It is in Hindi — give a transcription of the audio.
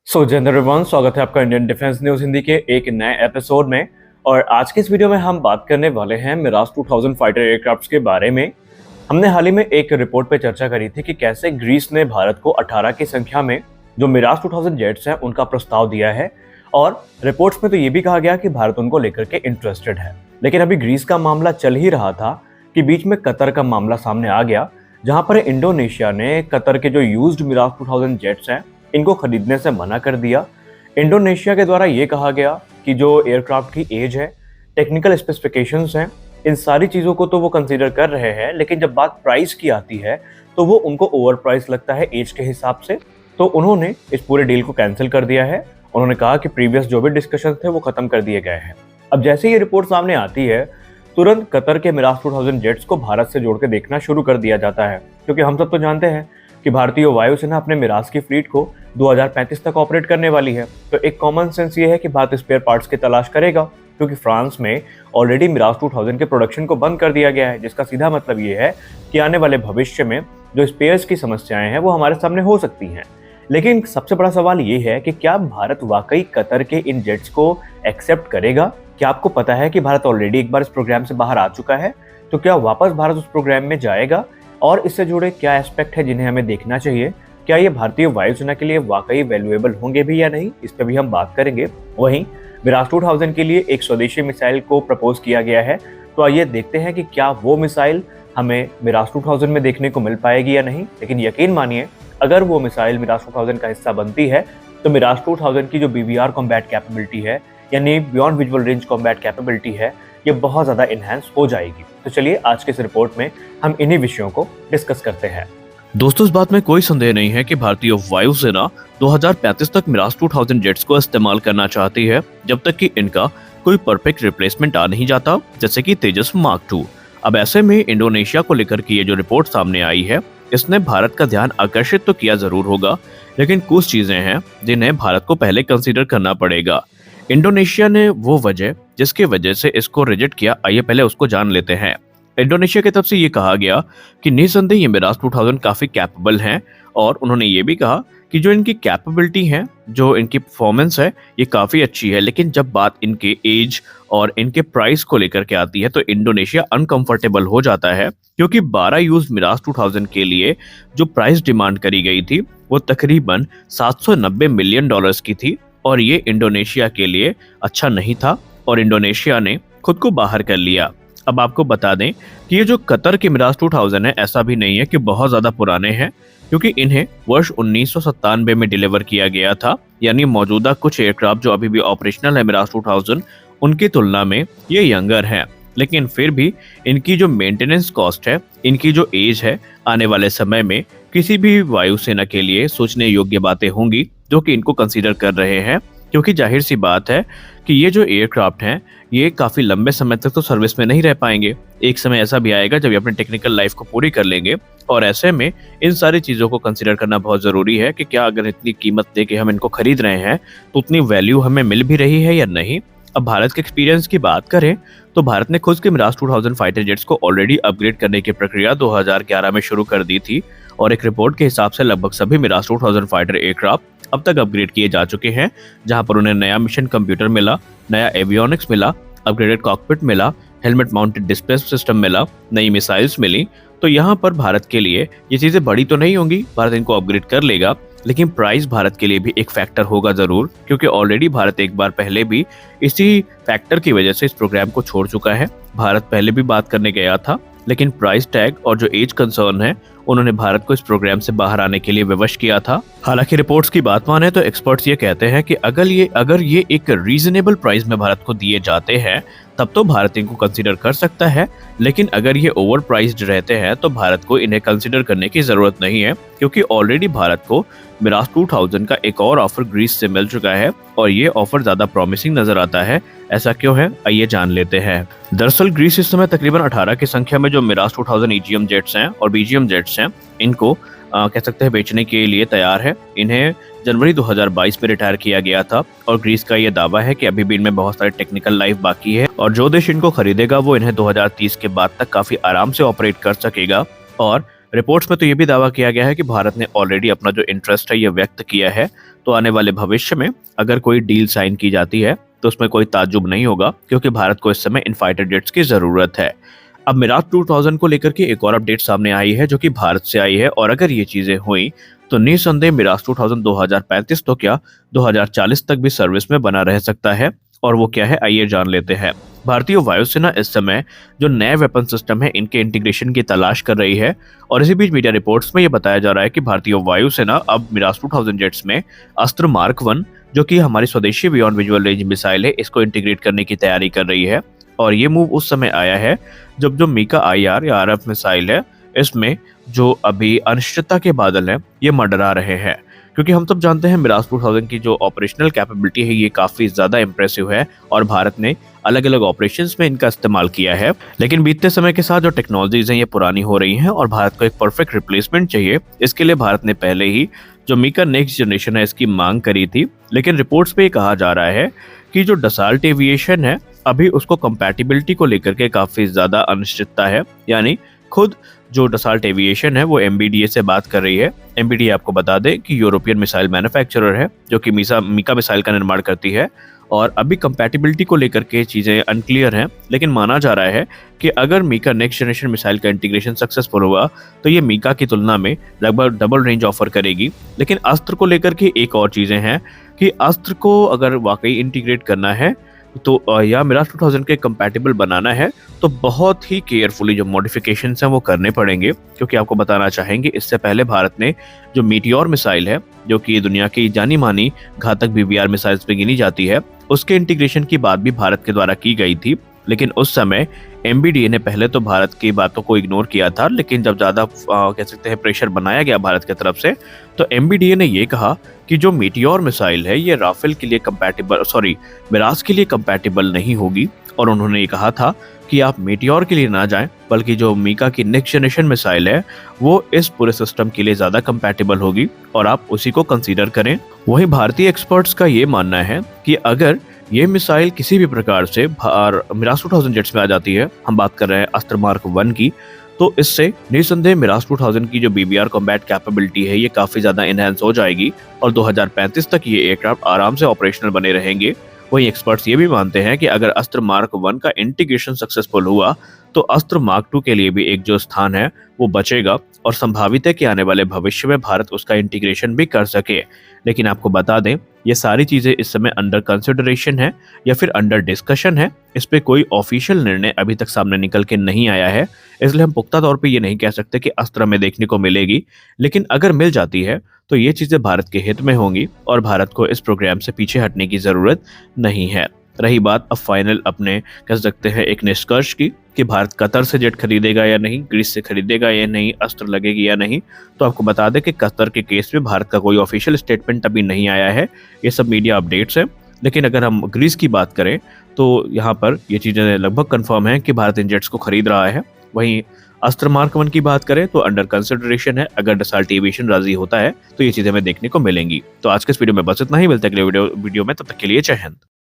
जनरल एवरीवन, स्वागत है आपका इंडियन डिफेंस न्यूज हिंदी के एक नए एपिसोड में। और आज के इस वीडियो में हम बात करने वाले हैं मिराज 2000 फाइटर एयरक्राफ्ट्स के बारे में। हमने हाल ही में एक रिपोर्ट पे चर्चा करी थी कि कैसे ग्रीस ने भारत को 18 की संख्या में जो मिराज 2000 जेट्स हैं उनका प्रस्ताव दिया है। और रिपोर्ट्स में तो ये भी कहा गया कि भारत उनको लेकर के इंटरेस्टेड है। लेकिन अभी ग्रीस का मामला चल ही रहा था कि बीच में कतर का मामला सामने आ गया, जहां पर इंडोनेशिया ने कतर के जो यूज्ड मिराज 2000 जेट्स हैं इनको खरीदने से मना कर दिया। इंडोनेशिया के द्वारा ये कहा गया कि जो एयरक्राफ्ट की एज है, टेक्निकल स्पेसिफिकेशंस हैं, इन सारी चीज़ों को तो वो कंसीडर कर रहे हैं, लेकिन जब बात प्राइस की आती है तो वो उनको ओवर प्राइस लगता है एज के हिसाब से। तो उन्होंने इस पूरे डील को कैंसिल कर दिया है। उन्होंने कहा कि प्रीवियस जो भी डिस्कशन थे वो खत्म कर दिए गए हैं। अब जैसे ये रिपोर्ट सामने आती है, तुरंत कतर के मिराज 2000 जेट्स को भारत से जोड़ के देखना शुरू कर दिया जाता है, क्योंकि हम सब तो जानते हैं कि भारतीय वायुसेना अपने मिराज की फ्लीट को 2035 तक ऑपरेट करने वाली है। तो एक कॉमन सेंस ये है कि भारत स्पेयर पार्ट्स की तलाश करेगा, क्योंकि फ्रांस में ऑलरेडी मिराज 2000 के प्रोडक्शन को बंद कर दिया गया है, जिसका सीधा मतलब ये है कि आने वाले भविष्य में जो स्पेयर्स की समस्याएं हैं वो हमारे सामने हो सकती हैं। लेकिन सबसे बड़ा सवाल ये है कि क्या भारत वाकई कतर के इन जेट्स को एक्सेप्ट करेगा? क्या आपको पता है कि भारत ऑलरेडी एक बार इस प्रोग्राम से बाहर आ चुका है? तो क्या वापस भारत उस प्रोग्राम में जाएगा? और इससे जुड़े क्या एस्पेक्ट है जिन्हें हमें देखना चाहिए? क्या ये भारतीय वायुसेना के लिए वाकई वैल्यूएबल होंगे भी या नहीं, इस पर भी हम बात करेंगे। वहीं मिराज 2000 के लिए एक स्वदेशी मिसाइल को प्रपोज किया गया है, तो आइए देखते हैं कि क्या वो मिसाइल हमें मिराज 2000 में देखने को मिल पाएगी या नहीं। लेकिन यकीन मानिए, अगर वो मिसाइल मिराज 2000 का हिस्सा बनती है तो मिराज 2000 की जो BVR कॉम्बैट कैपेबिलिटी है, यानी beyond visual range combat capability है, ये बहुत ज़्यादा इन्हांस हो जाएगी। तो चलिए आज के इस रिपोर्ट में हम इन्हीं विषयों को डिस्कस करते हैं। दोस्तों, इस बात में कोई संदेह नहीं है कि भारतीय वायुसेना 2035 तक मिराज 2000 जेट्स को इस्तेमाल करना चाहती है, जब तक कि इनका कोई परफेक्ट रिप्लेसमेंट आ नहीं जाता, जैसे कि तेजस मार्क 2। अब ऐसे में इंडोनेशिया को लेकर की ये जो रिपोर्ट सामने आई है, इसने भारत का ध्यान आकर्षित तो किया जरूर होगा, लेकिन कुछ चीजें हैं जिन्हें भारत को पहले कंसीडर करना पड़ेगा। इंडोनेशिया ने वो वजह जिसकी वजह से इसको रिजेक्ट किया, आइए पहले उसको जान लेते हैं। इंडोनेशिया की तरफ से ये कहा गया कि निस्संदेह ये मिराज 2000 काफी कैपेबल हैं, और उन्होंने ये भी कहा कि जो इनकी कैपेबिलिटी है, जो इनकी परफॉर्मेंस है, ये काफी अच्छी है। लेकिन जब बात इनके एज और इनके प्राइस को लेकर के आती है तो इंडोनेशिया अनकंफर्टेबल हो जाता है, क्योंकि 12 यूज मिराज 2000 के लिए जो प्राइस डिमांड करी गई थी वो तकरीबन $790 मिलियन की थी, और ये इंडोनेशिया के लिए अच्छा नहीं था, और इंडोनेशिया ने खुद को बाहर कर लिया। अब आपको बता दें कि ये जो कतर के मिराज 2000 है, ऐसा भी नहीं है कि बहुत ज्यादा पुराने हैं, क्योंकि इन्हें वर्ष 1997 में डिलीवर किया गया था। यानी मौजूदा कुछ एयरक्राफ्ट जो अभी भी ऑपरेशनल है मिराज 2000, उनकी तुलना में ये यंगर हैं। लेकिन फिर भी इनकी जो मेंटेनेंस कॉस्ट है, इनकी जो एज है, आने वाले समय में किसी भी वायुसेना के लिए सोचने योग्य बातें होंगी जो कि इनको कंसीडर कर रहे हैं, क्योंकि जाहिर सी बात है कि ये जो एयरक्राफ्ट हैं ये काफ़ी लंबे समय तक तो सर्विस में नहीं रह पाएंगे। एक समय ऐसा भी आएगा जब ये अपने टेक्निकल लाइफ को पूरी कर लेंगे, और ऐसे में इन सारी चीज़ों को कंसीडर करना बहुत ज़रूरी है कि क्या अगर इतनी कीमत दे के हम इनको खरीद रहे हैं तो उतनी वैल्यू हमें मिल भी रही है या नहीं। अब भारत के एक्सपीरियंस की बात करें तो भारत ने खुद के मिराज 2000 फाइटर जेट्स को ऑलरेडी अपग्रेड करने की प्रक्रिया 2011 में शुरू कर दी थी, और एक रिपोर्ट के हिसाब से लगभग सभी मिराज 2000 फाइटर एयरक्राफ्ट अब तक अपग्रेड किए जा चुके हैं, जहां पर उन्हें नया मिशन कंप्यूटर मिला, नया एवियोनिक्स मिला, अपग्रेडेड कॉकपिट मिला, हेलमेट माउंटेड डिस्प्ले सिस्टम मिला, नई मिसाइल्स मिली। तो यहाँ पर भारत के लिए ये चीज़ें बड़ी तो नहीं होंगी, भारत इनको अपग्रेड कर लेगा, लेकिन प्राइस भारत के लिए भी एक फैक्टर होगा ज़रूर, क्योंकि ऑलरेडी भारत एक बार पहले भी इसी फैक्टर की वजह से इस प्रोग्राम को छोड़ चुका है। भारत पहले भी बात करने गया था, लेकिन प्राइस टैग और जो एज कंसर्न है, उन्होंने भारत को इस प्रोग्राम से बाहर आने के लिए विवश किया था। हालांकि रिपोर्ट्स की बात माने तो एक्सपर्ट्स ये कहते हैं कि अगर ये एक रीजनेबल प्राइस में भारत को दिए जाते हैं तब तो भारत इनको कंसीडर कर सकता है, लेकिन अगर ये ओवर प्राइस्ड रहते हैं तो भारत को इन्हें कंसीडर करने की जरूरत नहीं है, क्योंकि ऑलरेडी भारत को मिराज 2000 का एक और ऑफर ग्रीस से मिल चुका है, और ये ऑफर ज्यादा प्रॉमिसिंग नजर आता है। ऐसा क्यों है, आइए जान लेते हैं। दरअसल ग्रीस इस समय तकरीबन 18 की संख्या में जो मिराज 2000 EGM जेट्स हैं और BGM जेट्स हैं, इनको कह सकते हैं बेचने के लिए तैयार है। इन्हें जनवरी 2022 में रिटायर किया गया था, और ग्रीस का ये दावा है कि अभी भी इनमें बहुत सारी टेक्निकल लाइफ बाकी है, और जो देश इनको खरीदेगा वो इन्हें 2030 के बाद तक काफी आराम से ऑपरेट कर सकेगा। और रिपोर्ट्स में तो ये भी दावा किया गया है कि भारत ने ऑलरेडी अपना जो इंटरेस्ट है ये व्यक्त किया है, तो आने वाले भविष्य में अगर कोई डील साइन की जाती है तो उसमें कोई ताज्जुब नहीं होगा, क्योंकि भारत को इस समय इन फाइटर जेट्स की जरूरत है। अब मिराज 2000 को लेकर के एक और अपडेट सामने आई है जो कि भारत से आई है, और अगर ये चीजें हुई तो निसंदेह मिराज 2000 2035 तो क्या 2040 तक भी सर्विस में बना रह सकता है। और वो क्या है, आइए जान लेते हैं। भारतीय वायुसेना इस समय जो नए वेपन सिस्टम है इनके इंटीग्रेशन की तलाश कर रही है, और इसी बीच मीडिया रिपोर्ट्स में ये बताया जा रहा है कि भारतीय वायुसेना अब मिराज 2000 जेट्स में अस्त्र मार्क 1 जो कि हमारी स्वदेशी बियॉन्ड विजुअल रेंज मिसाइल है इसको इंटीग्रेट करने की तैयारी कर रही है। और ये मूव उस समय आया है जब जो मीका IR या RF मिसाइल है इसमें जो अभी अनिश्चितता के बादल हैं ये मंडरा रहे हैं, क्योंकि हम सब जानते हैं मिराज 2000 की जो ऑपरेशनल कैपेबिलिटी है ये काफी ज्यादा इंप्रेसिव है और भारत ने अलग अलग ऑपरेशंस में इनका इस्तेमाल किया है। लेकिन बीतते समय के साथ जो टेक्नोलॉजीज हैं ये पुरानी हो रही हैं और भारत को एक परफेक्ट रिप्लेसमेंट चाहिए। इसके लिए भारत ने पहले ही जो मीका नेक्स्ट जनरेशन है इसकी मांग करी थी, लेकिन रिपोर्ट्स पे ये कहा जा रहा है कि जो डसाल्ट एविएशन है अभी उसको कंपैटिबिलिटी को लेकर के काफी ज्यादा अनिश्चितता है। यानी खुद जो डसाल्ट एविएशन है वो MBDA से बात कर रही है। MBDA आपको बता दे कि यूरोपियन मिसाइल मैन्युफैक्चरर है जो कि मीका मिसाइल का निर्माण करती है, और अभी कंपैटिबिलिटी को लेकर के चीजें अनक्लियर हैं। लेकिन माना जा रहा है कि अगर मीका नेक्स्ट जनरेशन मिसाइल का इंटीग्रेशन सक्सेसफुल हुआ तो ये मीका की तुलना में लगभग डबल रेंज ऑफर करेगी। लेकिन अस्त्र को लेकर के एक और चीजें हैं कि अस्त्र को अगर वाकई इंटीग्रेट करना है तो या मिराज 2000 के कंपैटिबल बनाना है तो बहुत ही केयरफुली जो मॉडिफिकेशंस हैं वो करने पड़ेंगे, क्योंकि आपको बताना चाहेंगे इससे पहले भारत ने जो मीटियोर मिसाइल है जो कि दुनिया की जानी मानी घातक BBR मिसाइल्स में गिनी जाती है उसके इंटीग्रेशन की बात भी भारत के द्वारा की गई थी। लेकिन उस समय MBDA ने पहले तो भारत की बातों को इग्नोर किया था, लेकिन जब ज्यादा कह सकते हैं प्रेशर बनाया गया भारत की तरफ से तो MBDA ने ये कहा कि जो मीटियोर मिसाइल है ये राफेल के लिए मिराज के लिए कंपैटिबल नहीं होगी। और उन्होंने ये कहा था कि आप मीटियोर के लिए ना जाएं, बल्कि जो मीका की नेक्स्ट जनरेशन मिसाइल है वो इस पूरे सिस्टम के लिए ज्यादा कंपैटिबल होगी और आप उसी को कंसीडर करें। वहीं भारतीय एक्सपर्ट्स का ये मानना है कि अगर ये मिसाइल किसी भी प्रकार से मिराज 2000 जेट्स में आ जाती है, हम बात कर रहे हैं अस्त्र मार्क 1 की, तो इससे निसंदेह मिराज 2000 की जो BBR कॉम्बैट कैपेबिलिटी है ये काफी ज्यादा इनहेंस हो जाएगी और 2035 तक ये एयरक्राफ्ट आराम से ऑपरेशनल बने रहेंगे। वहीं एक्सपर्ट्स ये भी मानते हैं कि अगर अस्त्र मार्क 1 का इंटीग्रेशन सक्सेसफुल हुआ तो अस्त्र मार्क 2 के लिए भी एक जो स्थान है वो बचेगा और संभावित है कि आने वाले भविष्य में भारत उसका इंटीग्रेशन भी कर सके। लेकिन आपको बता दें ये सारी चीजें इस समय अंडर कंसिडरेशन है या फिर अंडर डिस्कशन है, इस पे कोई ऑफिशियल निर्णय अभी तक सामने निकल के नहीं आया है, इसलिए हम पुख्ता तौर पे ये नहीं कह सकते कि अस्त्र में देखने को मिलेगी। लेकिन अगर मिल जाती है तो ये चीजें भारत के हित में होंगी और भारत को इस प्रोग्राम से पीछे हटने की जरूरत नहीं है। रही बात अब फाइनल अपने कह सकते हैं एक निष्कर्ष की कि भारत कतर से जेट खरीदेगा या नहीं, ग्रीस से खरीदेगा या नहीं, अस्त्र लगेगी या नहीं, तो आपको बता दें कि कतर के केस में भारत का कोई ऑफिशियल स्टेटमेंट अभी नहीं आया है, ये सब मीडिया अपडेट्स हैं। लेकिन अगर हम ग्रीस की बात करें तो यहाँ पर ये चीज़ें लगभग कंफर्म है कि भारत इन जेट्स को खरीद रहा है। वहीं अस्त्र मार्क 1 की बात करें तो अंडर कंसिडरेशन है, अगर डसाल्ट एविएशन राजी होता है तो ये चीज़ें हमें देखने को मिलेंगी। तो आज के इस वीडियो में बस इतना ही, मिलते हैं अगले वीडियो में, तब तक के लिए जय हिंद।